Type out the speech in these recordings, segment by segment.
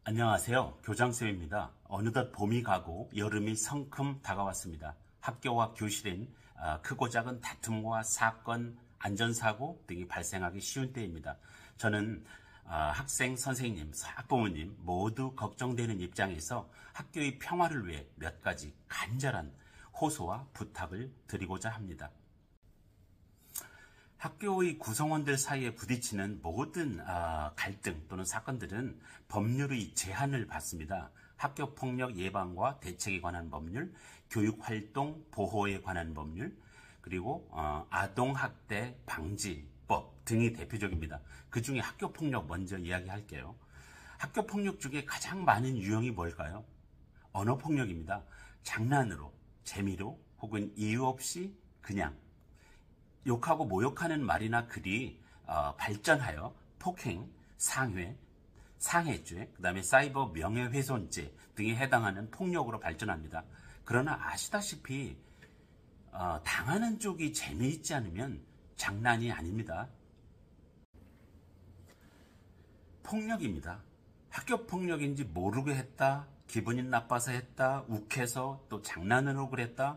안녕하세요. 교장쌤입니다. 어느덧 봄이 가고 여름이 성큼 다가왔습니다. 학교와 교실엔 크고 작은 다툼과 사건, 안전사고 등이 발생하기 쉬운 때입니다. 저는 학생, 선생님, 학부모님 모두 걱정되는 입장에서 학교의 평화를 위해 몇 가지 간절한 호소와 부탁을 드리고자 합니다. 학교의 구성원들 사이에 부딪히는 모든 갈등 또는 사건들은 법률의 제한을 받습니다. 학교폭력 예방과 대책에 관한 법률, 교육활동 보호에 관한 법률, 그리고 아동학대 방지법 등이 대표적입니다. 그 중에 학교폭력 먼저 이야기할게요. 학교폭력 중에 가장 많은 유형이 뭘까요? 언어폭력입니다. 장난으로, 재미로 혹은 이유 없이 그냥 욕하고 모욕하는 말이나 글이 발전하여 폭행, 상해, 상해죄, 그 다음에 사이버 명예훼손죄 등에 해당하는 폭력으로 발전합니다. 그러나 아시다시피 당하는 쪽이 재미있지 않으면 장난이 아닙니다. 폭력입니다. 학교 폭력인지 모르게 했다, 기분이 나빠서 했다, 욱해서 또 장난으로 그랬다,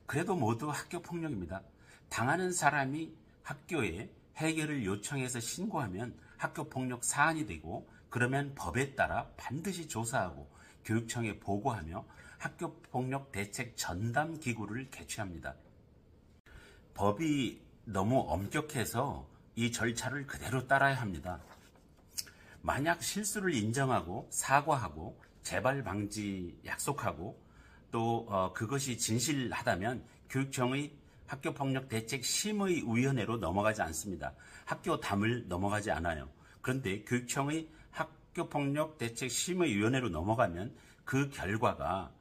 그래도 모두 학교 폭력입니다. 당하는 사람이 학교에 해결을 요청해서 신고하면 학교폭력 사안이 되고, 그러면 법에 따라 반드시 조사하고 교육청에 보고하며 학교폭력 대책 전담 기구를 개최합니다. 법이 너무 엄격해서 이 절차를 그대로 따라야 합니다. 만약 실수를 인정하고 사과하고 재발 방지 약속하고 또 그것이 진실하다면 교육청의 학교폭력대책심의위원회로 넘어가지 않습니다. 학교담을 넘어가지 않아요. 그런데 교육청의 학교폭력대책심의위원회로 넘어가면 그 결과가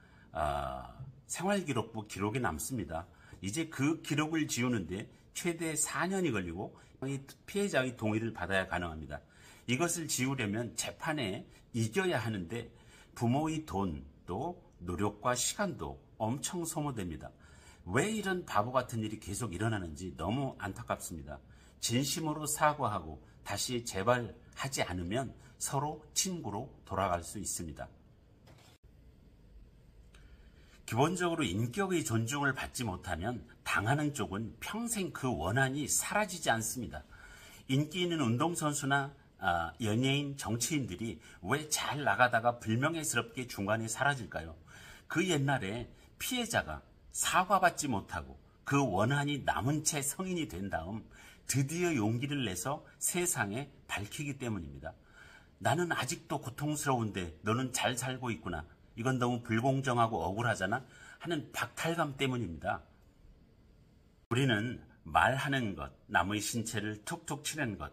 생활기록부 기록에 남습니다. 이제 그 기록을 지우는데 최대 4년이 걸리고 피해자의 동의를 받아야 가능합니다. 이것을 지우려면 재판에 이겨야 하는데 부모의 돈도 노력과 시간도 엄청 소모됩니다. 왜 이런 바보 같은 일이 계속 일어나는지 너무 안타깝습니다. 진심으로 사과하고 다시 재발하지 않으면 서로 친구로 돌아갈 수 있습니다. 기본적으로 인격의 존중을 받지 못하면 당하는 쪽은 평생 그 원한이 사라지지 않습니다. 인기 있는 운동선수나 연예인, 정치인들이 왜 잘 나가다가 불명예스럽게 중간에 사라질까요? 그 옛날에 피해자가 사과받지 못하고 그 원한이 남은 채 성인이 된 다음 드디어 용기를 내서 세상에 밝히기 때문입니다. 나는 아직도 고통스러운데 너는 잘 살고 있구나. 이건 너무 불공정하고 억울하잖아 하는 박탈감 때문입니다. 우리는 말하는 것, 남의 신체를 툭툭 치는 것,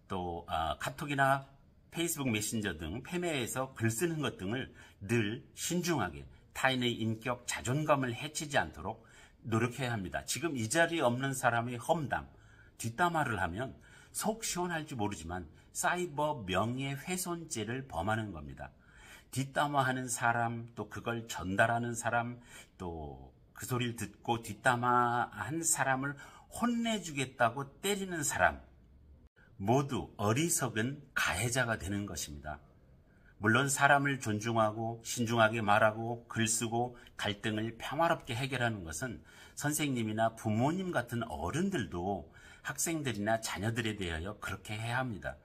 또 카톡이나 페이스북 메신저 등 패매에서 글 쓰는 것 등을 늘 신중하게 타인의 인격, 자존감을 해치지 않도록 노력해야 합니다. 지금 이 자리에 없는 사람의 험담, 뒷담화를 하면 속 시원할지 모르지만 사이버 명예훼손죄를 범하는 겁니다. 뒷담화하는 사람, 또 그걸 전달하는 사람, 또 그 소리를 듣고 뒷담화한 사람을 혼내주겠다고 때리는 사람, 모두 어리석은 가해자가 되는 것입니다. 물론 사람을 존중하고 신중하게 말하고 글 쓰고 갈등을 평화롭게 해결하는 것은 선생님이나 부모님 같은 어른들도 학생들이나 자녀들에 대하여 그렇게 해야 합니다.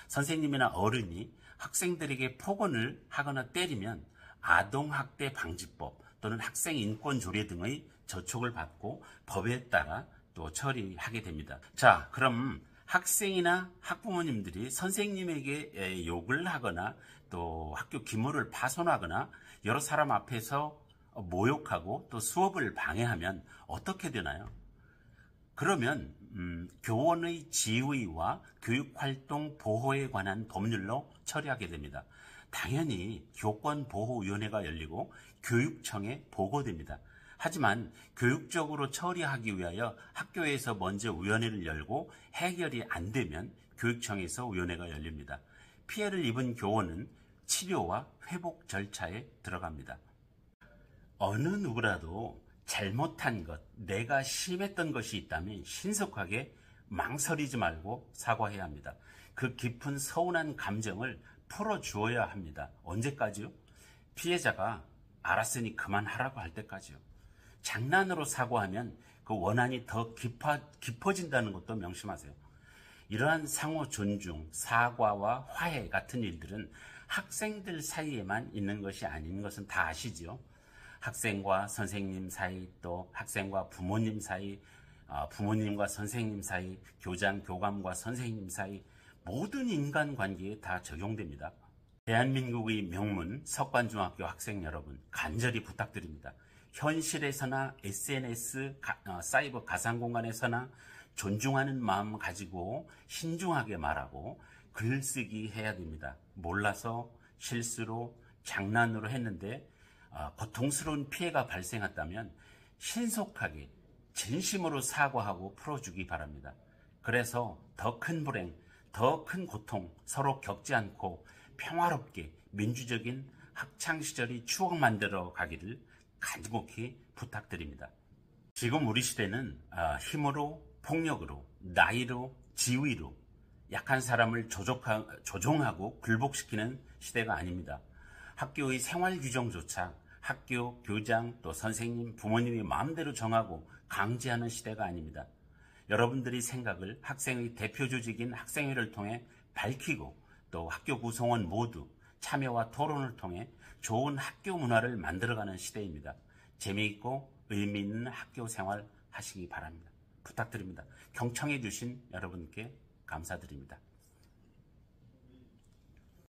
선생님이나 어른이 학생들에게 폭언을 하거나 때리면 아동학대 방지법 또는 학생인권조례 등의 저촉을 받고 법에 따라 또 처리하게 됩니다. 자, 그럼 학생이나 학부모님들이 선생님에게 욕을 하거나 또 학교 기물을 파손하거나 여러 사람 앞에서 모욕하고 또 수업을 방해하면 어떻게 되나요? 그러면 교원의 지휘와 교육활동 보호에 관한 법률로 처리하게 됩니다. 당연히 교권보호위원회가 열리고 교육청에 보고됩니다. 하지만 교육적으로 처리하기 위하여 학교에서 먼저 위원회를 열고 해결이 안 되면 교육청에서 위원회가 열립니다. 피해를 입은 교원은 치료와 회복 절차에 들어갑니다. 어느 누구라도 잘못한 것, 내가 심했던 것이 있다면 신속하게 망설이지 말고 사과해야 합니다. 그 깊은 서운한 감정을 풀어주어야 합니다. 언제까지요? 피해자가 알았으니 그만하라고 할 때까지요. 장난으로 사과하면 그 원한이 더 깊어진다는 것도 명심하세요. 이러한 상호 존중, 사과와 화해 같은 일들은 학생들 사이에만 있는 것이 아닌 것은 다 아시지요. 학생과 선생님 사이, 또 학생과 부모님 사이, 부모님과 선생님 사이, 교장, 교감과 선생님 사이, 모든 인간관계에 다 적용됩니다. 대한민국의 명문 석관중학교 학생 여러분, 간절히 부탁드립니다. 현실에서나 SNS, 사이버 가상공간에서나 존중하는 마음 가지고 신중하게 말하고 글쓰기 해야 됩니다. 몰라서 실수로 장난으로 했는데 고통스러운 피해가 발생했다면 신속하게 진심으로 사과하고 풀어주기 바랍니다. 그래서 더 큰 불행, 더 큰 고통 서로 겪지 않고 평화롭게 민주적인 학창시절이 추억 만들어 가기를 간곡히 부탁드립니다. 지금 우리 시대는 힘으로, 폭력으로, 나이로, 지위로 약한 사람을 조종하고 굴복시키는 시대가 아닙니다. 학교의 생활 규정조차 학교, 교장, 또 선생님, 부모님이 마음대로 정하고 강제하는 시대가 아닙니다. 여러분들의 생각을 학생의 대표 조직인 학생회를 통해 밝히고 또 학교 구성원 모두 참여와 토론을 통해 좋은 학교 문화를 만들어가는 시대입니다. 재미있고 의미 있는 학교 생활 하시기 바랍니다. 부탁드립니다. 경청해 주신 여러분께 감사드립니다.